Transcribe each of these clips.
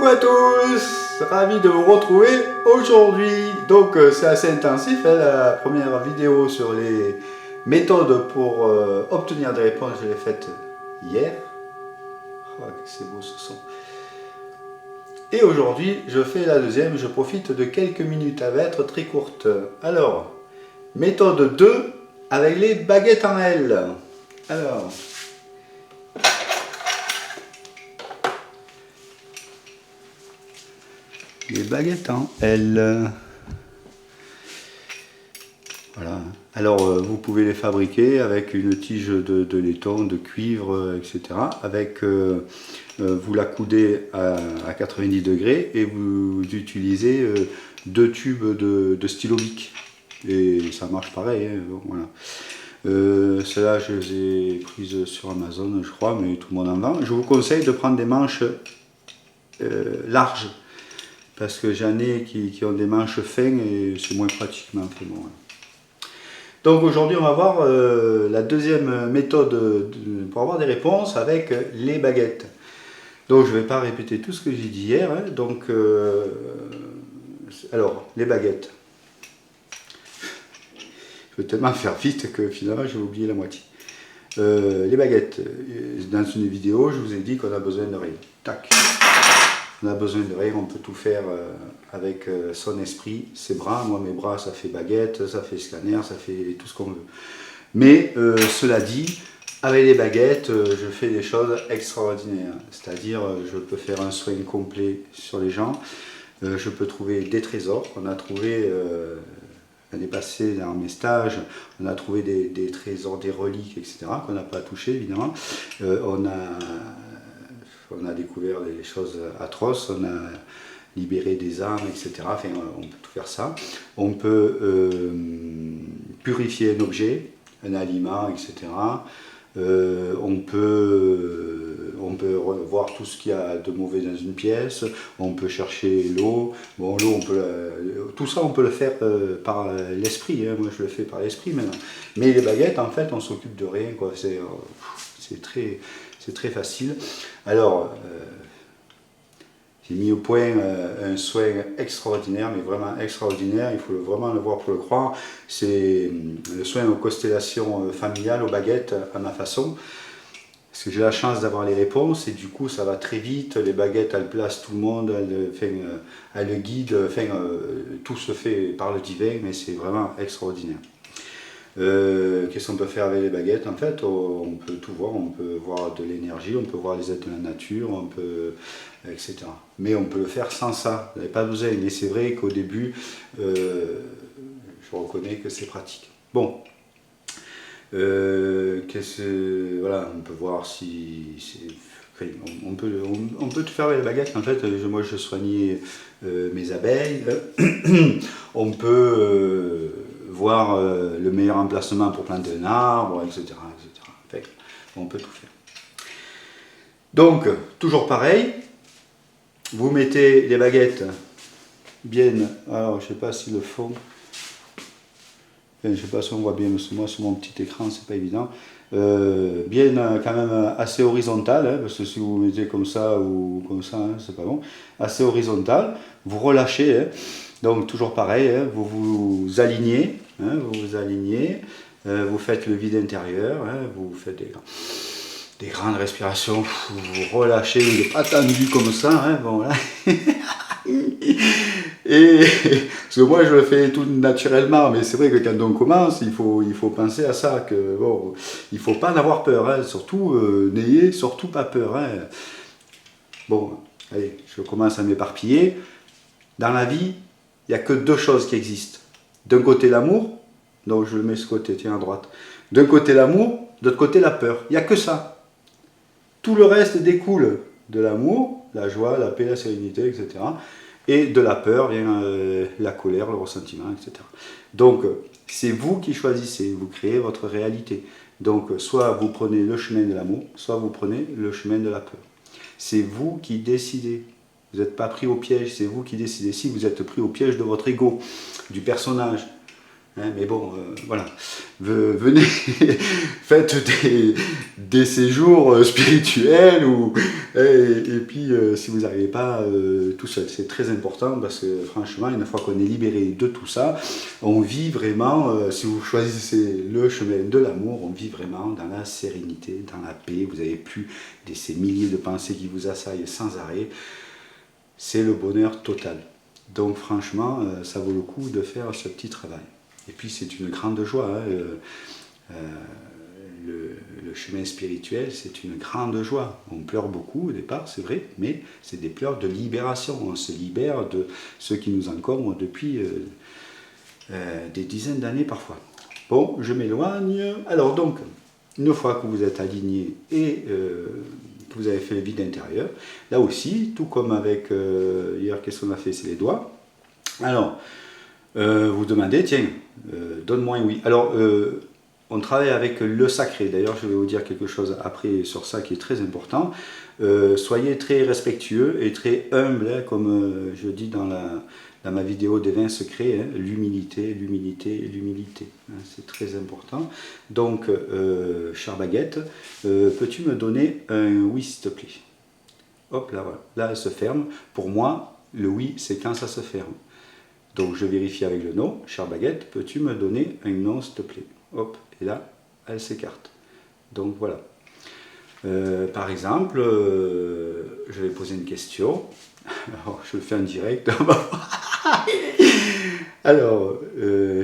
Coucou à tous, ravi de vous retrouver aujourd'hui. Donc c'est assez intensif, hein, la première vidéo sur les méthodes pour obtenir des réponses, je l'ai faite hier. Oh, que c'est beau ce son. Et aujourd'hui je fais la deuxième, je profite de quelques minutes, elle va être très courte. Alors, méthode 2 avec les baguettes en L. Alors, les baguettes en L. Voilà. Alors vous pouvez les fabriquer avec une tige de laiton, de cuivre, etc. Avec, vous la coudez à 90 degrés et vous utilisez deux tubes de stylo bic. Et ça marche pareil. Hein, bon, voilà. Celles-là, je les ai prises sur Amazon, je crois, mais tout le monde en vend. Je vous conseille de prendre des manches larges. Parce que j'en ai qui ont des manches fines et c'est moins pratiquement fait. Bon, hein. Donc aujourd'hui on va voir la deuxième méthode pour avoir des réponses avec les baguettes. Donc je ne vais pas répéter tout ce que j'ai dit hier. Hein. Donc alors les baguettes. Je vais tellement faire vite que finalement j'ai oublié la moitié. Les baguettes. Dans une vidéo je vous ai dit qu'on a besoin de rien. Tac. On a besoin de rien, on peut tout faire avec son esprit, ses bras. Moi, mes bras, ça fait baguette, ça fait scanner, ça fait tout ce qu'on veut. Mais cela dit, avec les baguettes, je fais des choses extraordinaires. C'est-à-dire, je peux faire un soin complet sur les gens. Je peux trouver des trésors. On a trouvé, l'année passée, dans mes stages, on a trouvé des trésors, des reliques, etc., qu'on n'a pas touché, évidemment. On a découvert des choses atroces, on a libéré des âmes, etc. Enfin, on peut tout faire ça. On peut purifier un objet, un aliment, etc. On peut voir tout ce qu'il y a de mauvais dans une pièce. On peut chercher l'eau. Bon, l'eau, tout ça, on peut le faire par l'esprit. Hein. Moi, je le fais par l'esprit maintenant. Mais les baguettes, en fait, on s'occupe de rien, quoi. C'est très facile. Alors, j'ai mis au point un soin extraordinaire, mais vraiment extraordinaire, il faut vraiment le voir pour le croire. C'est le soin aux constellations familiales, aux baguettes, à ma façon. Parce que j'ai la chance d'avoir les réponses et du coup ça va très vite, les baguettes elles placent tout le monde, elles le guident, tout se fait par le divin, mais c'est vraiment extraordinaire. Qu'est-ce qu'on peut faire avec les baguettes? En fait, on peut tout voir, on peut voir de l'énergie, on peut voir les êtres de la nature, on peut, etc. Mais on peut le faire sans ça, vous n'avez pas besoin. Mais c'est vrai qu'au début, je reconnais que c'est pratique. Bon, voilà, on peut voir si on peut tout faire avec les baguettes. En fait, moi je soignais mes abeilles. On peut voir le meilleur emplacement pour planter un arbre, etc. etc. Fait, on peut tout faire. Donc, toujours pareil, vous mettez les baguettes bien, alors je ne sais pas si le fond, je ne sais pas si on voit bien, moi sur mon petit écran c'est pas évident, bien quand même assez horizontal, hein, parce que si vous mettez comme ça ou comme ça, hein, c'est pas bon, assez horizontal, vous relâchez, hein, donc toujours pareil, hein, vous vous alignez, hein, vous faites le vide intérieur, hein, vous faites des grandes respirations, vous relâchez, vous n'êtes pas tendu comme ça, hein, bon, là. Et parce que moi je le fais tout naturellement, mais c'est vrai que quand on commence, il faut penser à ça, que bon, il ne faut pas en avoir peur, hein, surtout n'ayez surtout pas peur. Hein. Bon, allez, je commence à m'éparpiller. Dans la vie, il n'y a que deux choses qui existent. D'un côté l'amour, donc je le mets ce côté, tiens à droite. D'un côté l'amour, de l'autre côté la peur. Il n'y a que ça. Tout le reste découle de l'amour, la joie, la paix, la sérénité, etc. Et de la peur vient la colère, le ressentiment, etc. Donc, c'est vous qui choisissez, vous créez votre réalité. Donc, soit vous prenez le chemin de l'amour, soit vous prenez le chemin de la peur. C'est vous qui décidez. Vous n'êtes pas pris au piège, c'est vous qui décidez. Si vous êtes pris au piège de votre ego, du personnage, Hein, mais bon, voilà. Venez, faites des séjours spirituels et puis si vous n'arrivez pas tout seul, c'est très important parce que franchement, une fois qu'on est libéré de tout ça, on vit vraiment, si vous choisissez le chemin de l'amour, on vit vraiment dans la sérénité, dans la paix. Vous n'avez plus ces milliers de pensées qui vous assaillent sans arrêt. C'est le bonheur total. Donc franchement, ça vaut le coup de faire ce petit travail. Et puis c'est une grande joie. Hein, le chemin spirituel, c'est une grande joie. On pleure beaucoup au départ, c'est vrai, mais c'est des pleurs de libération. On se libère de ce qui nous encombre depuis des dizaines d'années parfois. Bon, je m'éloigne. Alors donc, une fois que vous êtes aligné et que vous avez fait le vide intérieur, là aussi, tout comme avec hier, qu'est-ce qu'on a fait? C'est les doigts. Alors, vous demandez, tiens, donne-moi un oui. Alors, on travaille avec le sacré. D'ailleurs, je vais vous dire quelque chose après sur ça qui est très important. Soyez très respectueux et très humble, hein, comme je dis dans ma vidéo des 20 secrets, hein, l'humilité, l'humilité, l'humilité. Hein, c'est très important. Donc, chère baguette, peux-tu me donner un oui, s'il te plaît? Hop, là, voilà. Là, elle se ferme. Pour moi, le oui, c'est quand ça se ferme. Donc je vérifie avec le non. Chère baguette, peux-tu me donner un non s'il te plaît? Hop, et là, elle s'écarte. Donc voilà. Par exemple, je vais poser une question. Alors, je le fais en direct. Alors,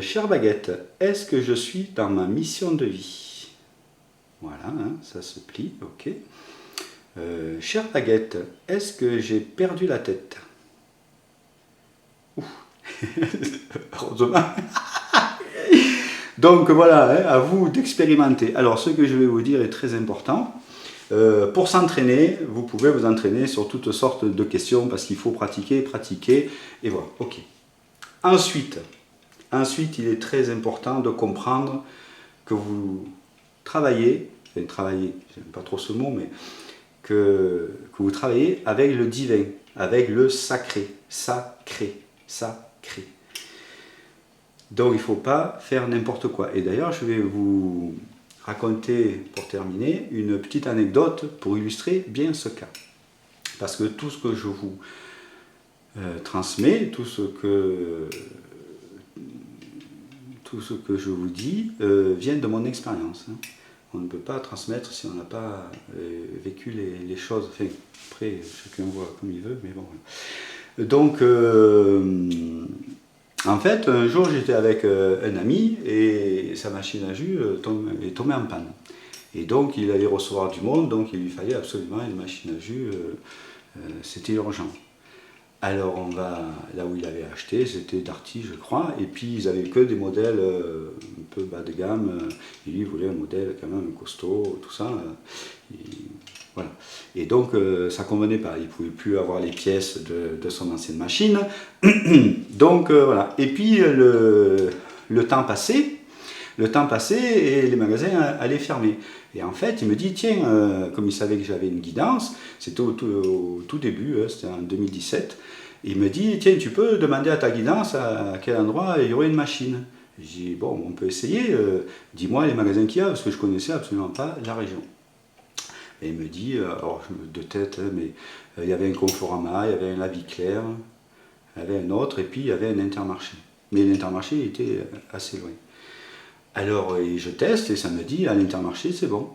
chère baguette, est-ce que je suis dans ma mission de vie? Voilà, hein, ça se plie, ok. Chère baguette, est-ce que j'ai perdu la tête? Ouh. Heureusement. Donc voilà, hein, à vous d'expérimenter. Alors ce que je vais vous dire est très important. Pour s'entraîner, vous pouvez vous entraîner sur toutes sortes de questions parce qu'il faut pratiquer, pratiquer, et voilà, ok. Ensuite, il est très important de comprendre que vous travaillez, j'aime pas trop ce mot, mais que vous travaillez avec le divin, avec le sacré, sacré. Donc il ne faut pas faire n'importe quoi. Et d'ailleurs, je vais vous raconter, pour terminer, une petite anecdote pour illustrer bien ce cas. Parce que tout ce que je vous transmets, tout ce que je vous dis vient de mon expérience. Hein. On ne peut pas transmettre si on n'a pas vécu les choses. Enfin, après, chacun voit comme il veut, mais bon. Donc, en fait, un jour, j'étais avec un ami et sa machine à jus est tombée en panne. Et donc, il allait recevoir du monde, donc il lui fallait absolument une machine à jus, c'était urgent. Alors, on va là où il avait acheté, c'était Darty, je crois, et puis ils n'avaient que des modèles un peu bas de gamme, et lui, il voulait un modèle quand même costaud, tout ça. Voilà. Et donc, ça ne convenait pas. Il ne pouvait plus avoir les pièces de son ancienne machine. Donc, voilà. Et puis, le temps passait. Et les magasins allaient fermer. Et en fait, il me dit, tiens, comme il savait que j'avais une guidance, c'était au tout début, c'était en 2017, il me dit, tiens, tu peux demander à ta guidance à quel endroit il y aurait une machine. Je dis, bon, on peut essayer, dis-moi les magasins qu'il y a, parce que je ne connaissais absolument pas la région. Et il me dit, alors de tête, mais il y avait un Conforama, il y avait un La Vie Claire, il y avait un autre, et puis il y avait un Intermarché. Mais l'Intermarché était assez loin. Alors je teste et ça me dit, à l'Intermarché, c'est bon.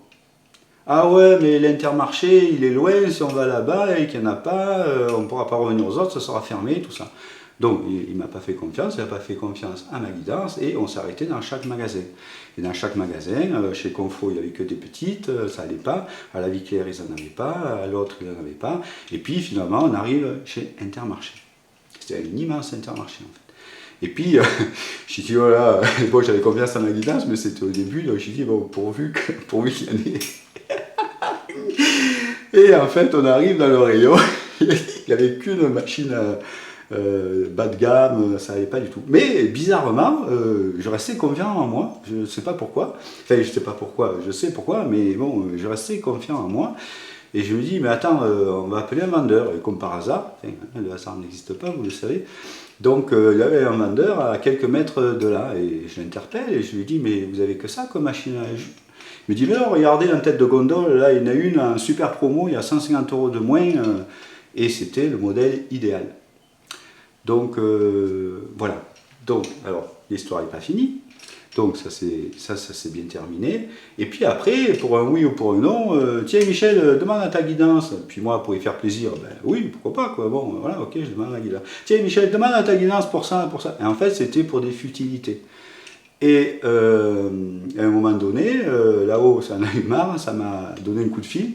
Ah ouais, mais l'Intermarché, il est loin, si on va là-bas et qu'il n'y en a pas, on ne pourra pas revenir aux autres, ça sera fermé, tout ça. Donc il ne m'a pas fait confiance, il n'a pas fait confiance à ma guidance et on s'est arrêté dans chaque magasin. Et dans chaque magasin, chez Confo il n'y avait que des petites, ça n'allait pas, à La Vie Claire ils n'en avaient pas, à l'autre ils n'en avaient pas, et puis finalement on arrive chez Intermarché. C'était un immense Intermarché en fait. Et puis j'ai dit voilà, bon j'avais confiance à ma guidance, mais c'était au début, donc j'ai dit bon pourvu qu'il y en ait. Et en fait on arrive dans le rayon, il n'y avait qu'une machine bas de gamme, ça n'allait pas du tout. Mais bizarrement, je restais confiant en moi, je ne sais pas pourquoi. Enfin, je ne sais pas pourquoi, je sais pourquoi, mais bon, je restais confiant en moi. Et je me dis, mais attends, on va appeler un vendeur. Et comme par hasard, enfin, le hasard n'existe pas, vous le savez. Donc il y avait un vendeur à quelques mètres de là, et je l'interpelle et je lui dis, mais vous avez que ça comme machine à jus? Il me dit, mais non, regardez en tête de gondole, là il y en a une, un super promo, il y a 150 € de moins, et c'était le modèle idéal. Donc voilà. Donc, alors, l'histoire n'est pas finie. Donc ça c'est bien terminé. Et puis après, pour un oui ou pour un non, tiens Michel, demande à ta guidance. Puis moi, pour y faire plaisir, ben oui, pourquoi pas quoi. Bon, voilà, ok, je demande à la guidance. Tiens Michel, demande à ta guidance pour ça, pour ça. Et en fait, c'était pour des futilités. Et à un moment donné, là-haut, ça en a eu marre, ça m'a donné un coup de fil.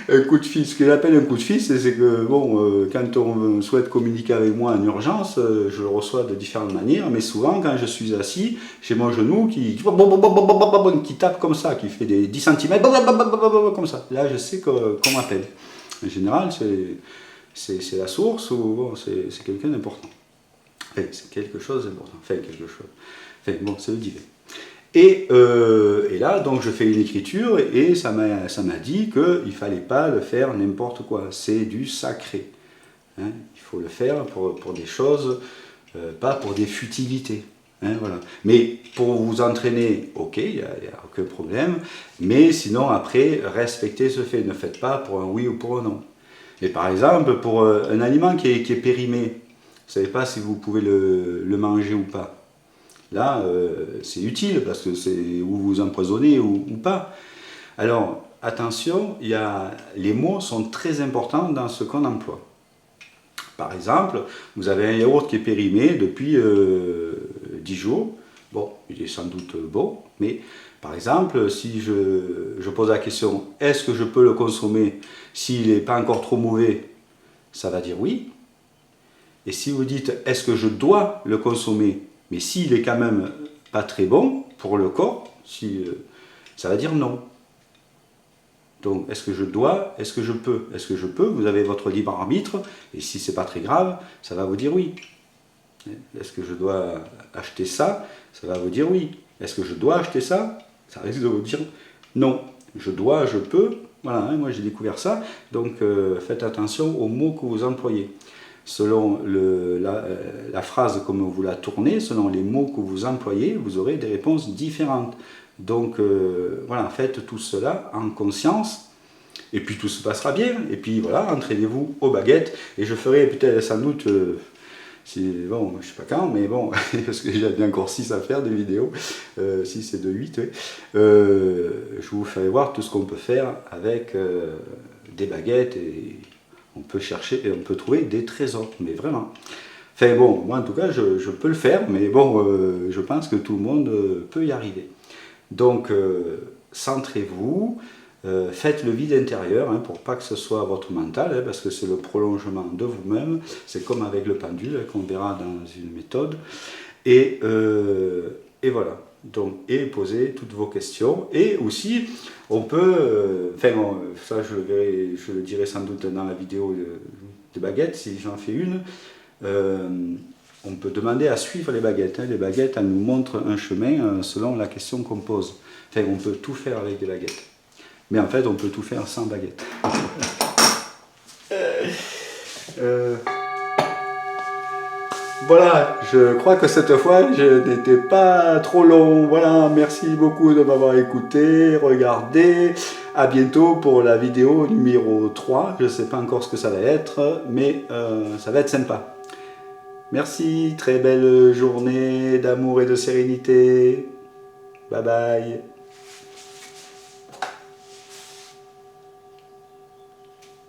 Un coup de fil, ce que j'appelle un coup de fil, c'est que bon, quand on souhaite communiquer avec moi en urgence, je le reçois de différentes manières, mais souvent quand je suis assis, j'ai mon genou qui tape comme ça, qui fait des 10 cm, comme ça. Là, je sais qu'on m'appelle. En général, c'est la source ou bon, c'est quelqu'un d'important. Enfin, c'est quelque chose d'important. Enfin, quelque chose. Enfin, bon, c'est le divin. Et là, donc, je fais une écriture et ça m'a dit qu'il ne fallait pas le faire n'importe quoi. C'est du sacré. Hein, il faut le faire pour des choses, pas pour des futilités. Hein, voilà. Mais pour vous entraîner, ok, il n'y a aucun problème. Mais sinon, après, respectez ce fait. Ne faites pas pour un oui ou pour un non. Et par exemple, pour un aliment qui est périmé, vous ne savez pas si vous pouvez le manger ou pas. Là, c'est utile parce que c'est où vous empoisonnez ou pas. Alors, attention, les mots sont très importants dans ce qu'on emploie. Par exemple, vous avez un yaourt qui est périmé depuis 10 jours. Bon, il est sans doute bon, mais par exemple, si je pose la question, est-ce que je peux le consommer s'il n'est pas encore trop mauvais? Ça va dire oui. Et si vous dites, est-ce que je dois le consommer? Mais s'il est quand même pas très bon pour le corps, ça va dire non. Donc, est-ce que je dois? Est-ce que je peux? Est-ce que je peux? Vous avez votre libre arbitre, et si c'est pas très grave, ça va vous dire oui. Est-ce que je dois acheter ça? Ça va vous dire oui. Est-ce que je dois acheter ça? Ça risque de vous dire non. Je dois, je peux. Voilà, hein, moi j'ai découvert ça. Donc, faites attention aux mots que vous employez. Selon la phrase comme vous la tournez, selon les mots que vous employez, vous aurez des réponses différentes. Donc voilà, faites tout cela en conscience, et puis tout se passera bien. Et puis voilà, entraînez-vous aux baguettes, et je ferai peut-être sans doute, bon, je sais pas quand, mais bon, parce que j'ai encore 6 à faire de vidéos, 6 et de 8, oui. Je vous ferai voir tout ce qu'on peut faire avec des baguettes, et on peut chercher et on peut trouver des trésors, mais vraiment. Enfin bon, moi en tout cas, je peux le faire, mais bon, je pense que tout le monde peut y arriver. Donc, centrez-vous, faites le vide intérieur, hein, pour pas que ce soit votre mental, hein, parce que c'est le prolongement de vous-même. C'est comme avec le pendule, hein, qu'on verra dans une méthode. Et voilà. Donc, et posez toutes vos questions. Et aussi, on peut, ça je le dirai sans doute dans la vidéo de baguettes, si j'en fais une. On peut demander à suivre les baguettes. Hein. Les baguettes, elles nous montrent un chemin selon la question qu'on pose. Enfin, on peut tout faire avec des baguettes. Mais en fait, on peut tout faire sans baguette. Voilà, je crois que cette fois, je n'étais pas trop long. Voilà, merci beaucoup de m'avoir écouté, regardé. À bientôt pour la vidéo numéro 3. Je ne sais pas encore ce que ça va être, mais ça va être sympa. Merci, très belle journée d'amour et de sérénité. Bye bye.